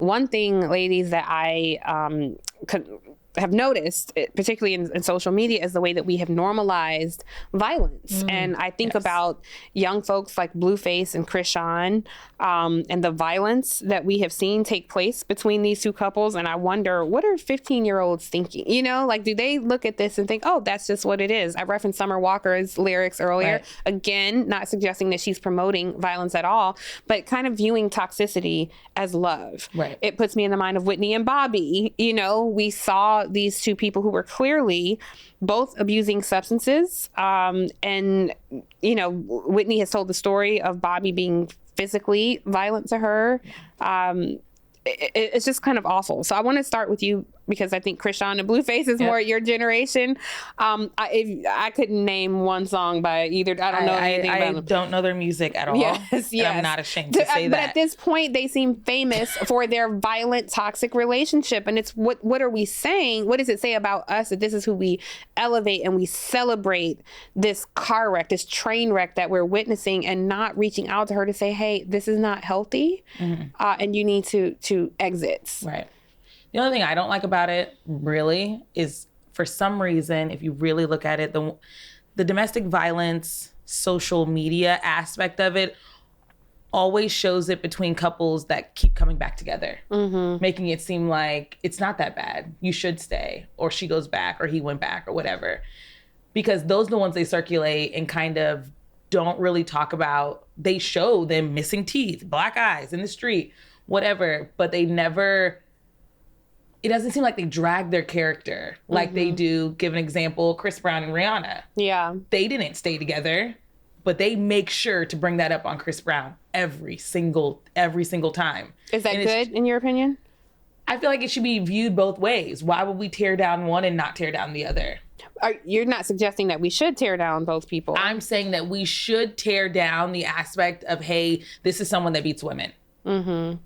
one thing, ladies, that I have noticed, particularly in social media, is the way that we have normalized violence. And I think about young folks like Blueface and Krishan, and the violence that we have seen take place between these two couples. And I wonder, what are 15-year-olds thinking? You know, like, do they look at this and think, oh, that's just what it is? I referenced Summer Walker's lyrics earlier. Right. Again, not suggesting that she's promoting violence at all, but kind of viewing toxicity as love. Right. It puts me in the mind of Whitney and Bobby. You know, we saw these two people who were clearly both abusing substances. And, you know, Whitney has told the story of Bobby being physically violent to her. It's just kind of awful. So I want to start with you, because I think Krishan and Blueface is more your generation. I couldn't name one song by either. I don't know anything about them. I don't know their music at all. Yes. And I'm not ashamed to say that. But at this point, they seem famous for their violent, toxic relationship. And it's what are we saying? What does it say about us that this is who we elevate and we celebrate this car wreck, this train wreck that we're witnessing, and not reaching out to her to say, hey, this is not healthy, and you need to exit. Right. The only thing I don't like about it, really, is for some reason, if you really look at it, the domestic violence, social media aspect of it always shows it between couples that keep coming back together, making it seem like it's not that bad. You should stay, or she goes back, or he went back, or whatever. Because those are the ones they circulate and kind of don't really talk about. They show them missing teeth, black eyes in the street, whatever, but they never... It doesn't seem like they drag their character like they do. Give an example, Chris Brown and Rihanna. Yeah. They didn't stay together, but they make sure to bring that up on Chris Brown every single time. Is that good in your opinion? I feel like it should be viewed both ways. Why would we tear down one and not tear down the other? You're not suggesting that we should tear down both people. I'm saying that we should tear down the aspect of, hey, this is someone that beats women.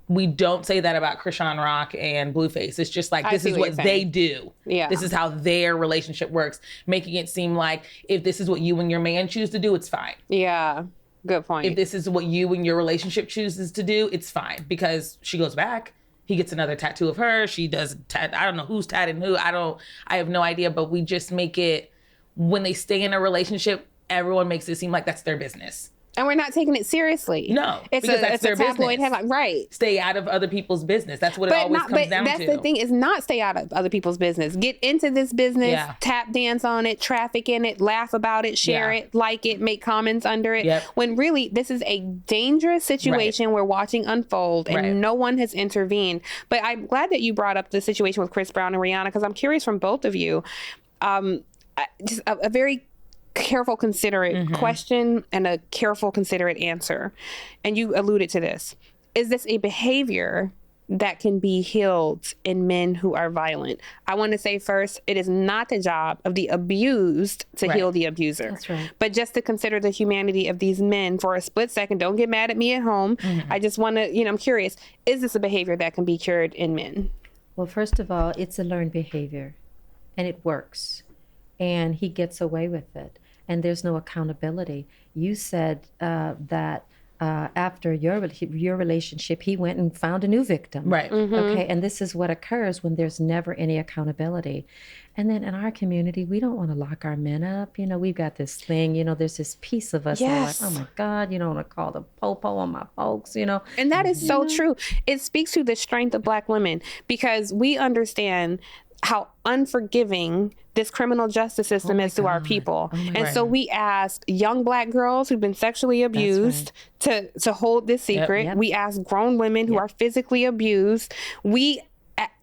We don't say that about Krishan Rock and Blueface. It's just like, this is what they do. Yeah. This is how their relationship works, making it seem like if this is what you and your man choose to do, it's fine. Yeah. Good point. If this is what you and your relationship chooses to do, it's fine, because she goes back. He gets another tattoo of her. She does. I don't know who's tatting who. I have no idea, but we just make it, when they stay in a relationship, everyone makes it seem like that's their business. And we're not taking it seriously. No, it's that's their tabloid headline, right? Stay out of other people's business. That's what it always comes down to. But that's the thing, is not stay out of other people's business. Get into this business, tap dance on it, traffic in it, laugh about it, share it, like it, make comments under it. Yep. When really, this is a dangerous situation we're watching unfold, and no one has intervened. But I'm glad that you brought up the situation with Chris Brown and Rihanna, because I'm curious from both of you. Just a very careful, considerate question and a careful, considerate answer. And you alluded to this. Is this a behavior that can be healed in men who are violent? I want to say first, it is not the job of the abused to heal the abuser. That's right. But just to consider the humanity of these men for a split second. Don't get mad at me at home. I just want to, I'm curious, is this a behavior that can be cured in men? Well, first of all, it's a learned behavior, and it works. And he gets away with it. And there's no accountability. You said that after your relationship, he went and found a new victim. Right. Okay. And this is what occurs when there's never any accountability. And then in our community, we don't want to lock our men up. We've got this thing, there's this piece of us. Yes. Like, oh my God, you don't want to call the popo on my folks, And that is so true. It speaks to the strength of Black women, because we understand how unforgiving this criminal justice system is to our people. And so we ask young Black girls who've been sexually abused to hold this secret. We ask grown women who are physically abused. We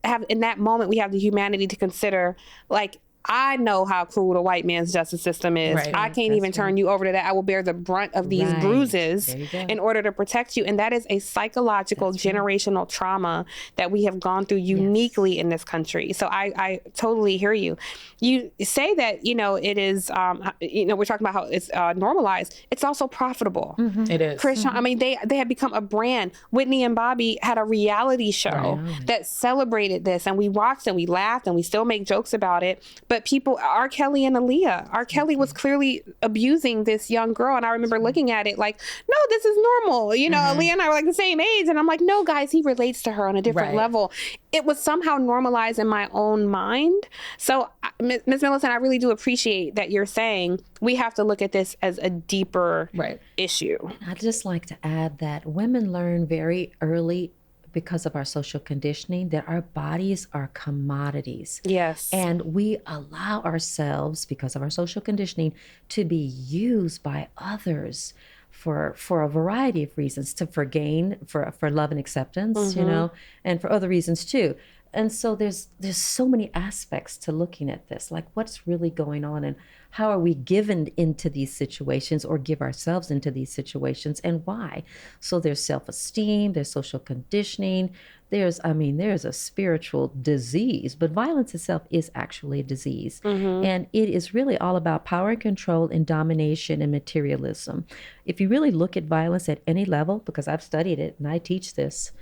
have, in that moment, we have the humanity to consider, like, I know how cruel the white man's justice system is. Right. I can't even turn you over to that. I will bear the brunt of these bruises in order to protect you. And that is a psychological, generational trauma that we have gone through uniquely in this country. So I totally hear you. You say that, it is, we're talking about how it's normalized. It's also profitable. It is. Krishan, I mean, they have become a brand. Whitney and Bobby had a reality show that celebrated this, and we watched and we laughed and we still make jokes about it. But people, R. Kelly and Aaliyah, R. Kelly was clearly abusing this young girl. And I remember looking at it like, no, this is normal. You know, Aaliyah and I were like the same age. And I'm like, no, guys, he relates to her on a different level. It was somehow normalized in my own mind. So, Ms. Millicent, I really do appreciate that you're saying we have to look at this as a deeper issue. I'd just like to add that women learn very early, because of our social conditioning, that our bodies are commodities. Yes. And we allow ourselves, because of our social conditioning, to be used by others for a variety of reasons, for gain, for love and acceptance, you know, and for other reasons too. And so there's so many aspects to looking at this, like what's really going on and how are we given into these situations or give ourselves into these situations and why? So there's self-esteem, there's social conditioning, there's a spiritual disease, but violence itself is actually a disease. And it is really all about power and control and domination and materialism. If you really look at violence at any level, because I've studied it and I teach this,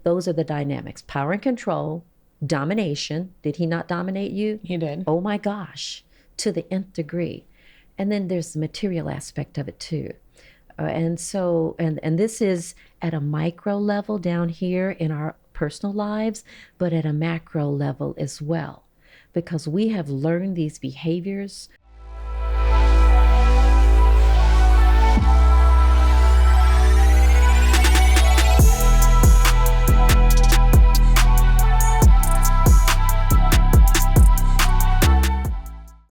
those are the dynamics: power and control, domination. Did he not dominate you? He did. Oh my gosh, to the nth degree. And then there's the material aspect of it too. And this is at a micro level down here in our personal lives, but at a macro level as well. Because we have learned these behaviors